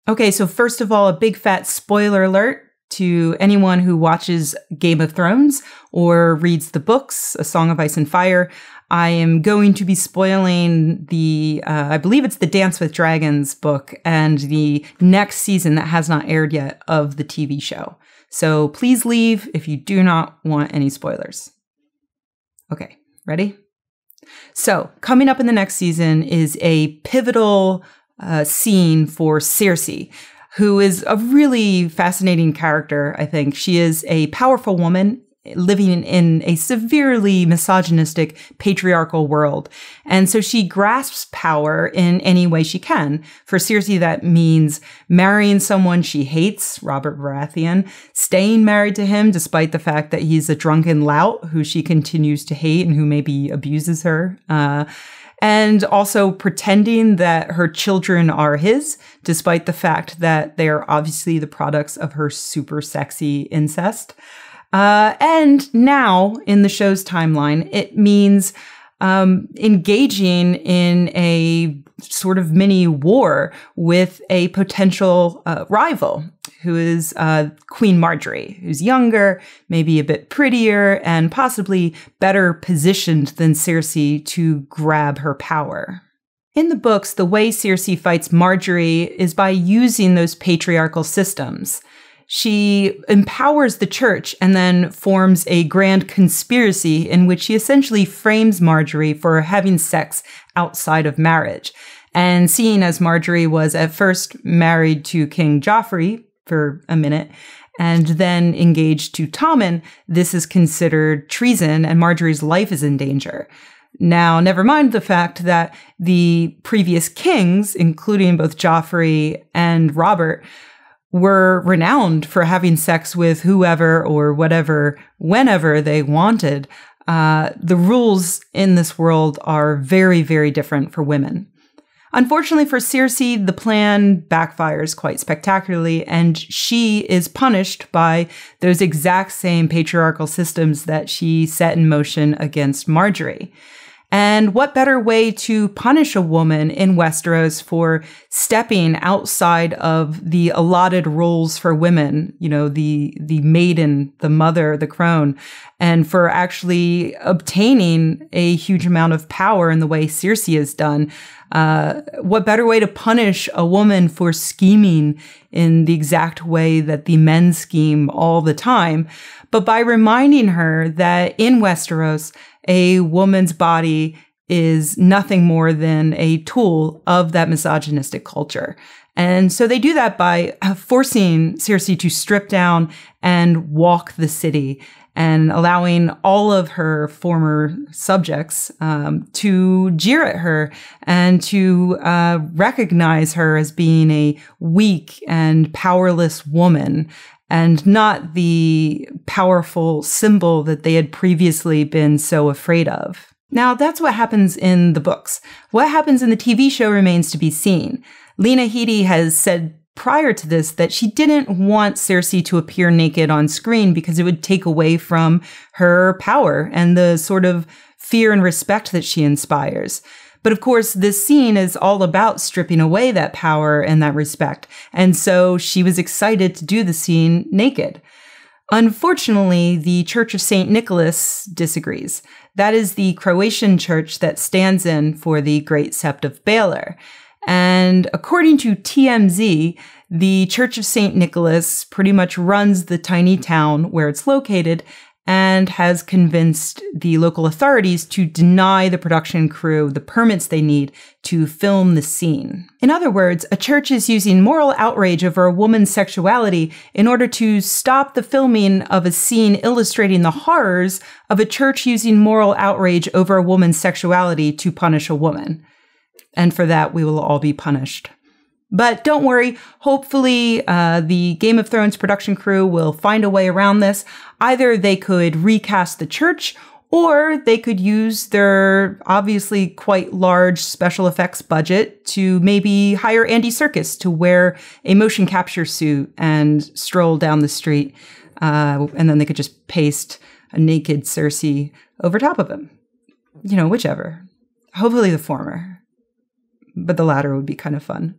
Okay, so first of all, a big fat spoiler alert to anyone who watches Game of Thrones or reads the books, A Song of Ice and Fire. I am going to be spoiling I believe it's the Dance with Dragons book and the next season that has not aired yet of the TV show. So please leave if you do not want any spoilers. Okay, ready? So coming up in the next season is a pivotal scene for Cersei, who is a really fascinating character, I think. She is a powerful woman living in a severely misogynistic, patriarchal world. And so she grasps power in any way she can. For Cersei, that means marrying someone she hates, Robert Baratheon, staying married to him despite the fact that he's a drunken lout who she continues to hate and who maybe abuses her. And also pretending that her children are his, despite the fact that they are obviously the products of her super sexy incest. And now, in the show's timeline, it means engaging in a sort of mini war with a potential rival, who is Queen Margaery, who's younger, maybe a bit prettier, and possibly better positioned than Cersei to grab her power. In the books, the way Cersei fights Margaery is by using those patriarchal systems. She empowers the church and then forms a grand conspiracy in which she essentially frames Margaery for having sex outside of marriage. And seeing as Margaery was at first married to King Joffrey for a minute and then engaged to Tommen, this is considered treason and Margaery's life is in danger. Now, never mind the fact that the previous kings, including both Joffrey and Robert, were renowned for having sex with whoever or whatever, whenever they wanted. The rules in this world are very, very different for women. Unfortunately for Cersei, the plan backfires quite spectacularly, and she is punished by those exact same patriarchal systems that she set in motion against Margaery. And what better way to punish a woman in Westeros for stepping outside of the allotted roles for women, you know, the maiden, the mother, the crone, and for actually obtaining a huge amount of power in the way Cersei has done. What better way to punish a woman for scheming in the exact way that the men scheme all the time, but by reminding her that in Westeros, a woman's body is nothing more than a tool of that misogynistic culture. And so they do that by forcing Cersei to strip down and walk the city and allowing all of her former subjects to jeer at her and to recognize her as being a weak and powerless woman and not the powerful symbol that they had previously been so afraid of. Now, that's what happens in the books. What happens in the TV show remains to be seen. Lena Headey has said prior to this that she didn't want Cersei to appear naked on screen because it would take away from her power and the sort of fear and respect that she inspires. But of course, this scene is all about stripping away that power and that respect. And so she was excited to do the scene naked. Unfortunately, the Church of St. Nicholas disagrees. That is the Croatian church that stands in for the Great Sept of Baelor. And according to TMZ, the Church of St. Nicholas pretty much runs the tiny town where it's located and has convinced the local authorities to deny the production crew the permits they need to film the scene. In other words, a church is using moral outrage over a woman's sexuality in order to stop the filming of a scene illustrating the horrors of a church using moral outrage over a woman's sexuality to punish a woman. And for that, we will all be punished. But don't worry, hopefully the Game of Thrones production crew will find a way around this. Either they could recast the church, or they could use their obviously quite large special effects budget to maybe hire Andy Serkis to wear a motion capture suit and stroll down the street. And then they could just paste a naked Cersei over top of him. You know, whichever. Hopefully the former. But the latter would be kind of fun.